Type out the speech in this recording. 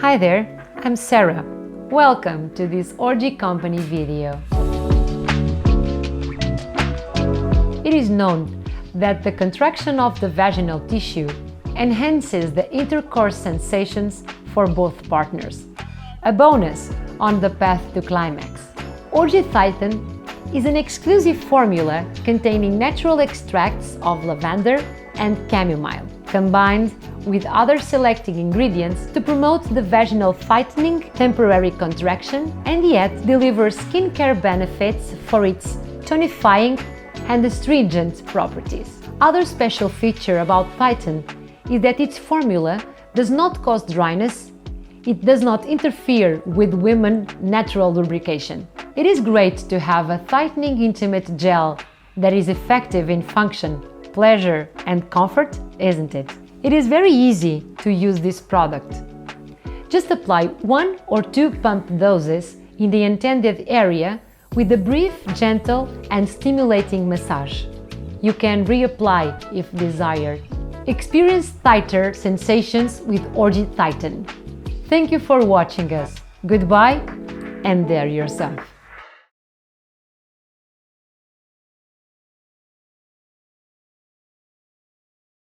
Hi there, I'm Sarah. Welcome to this Orgie Company video. It is known that the contraction of the vaginal tissue enhances the intercourse sensations for both partners, a bonus on the path to climax. Orgie Titan is an exclusive formula containing natural extracts of lavender and chamomile, combined with other selected ingredients to promote the vaginal tightening, temporary contraction, and yet deliver skincare benefits for its tonifying and astringent properties. Other special feature about Titan is that its formula does not cause dryness, it does not interfere with women's natural lubrication. It is great to have a tightening intimate gel that is effective in function, pleasure and comfort, isn't it? It is very easy to use this product. Just apply 1 or 2 pump doses in the intended area with a brief, gentle and stimulating massage. You can reapply if desired. Experience tighter sensations with Orgie Titan. Thank you for watching us. Goodbye and dare yourself.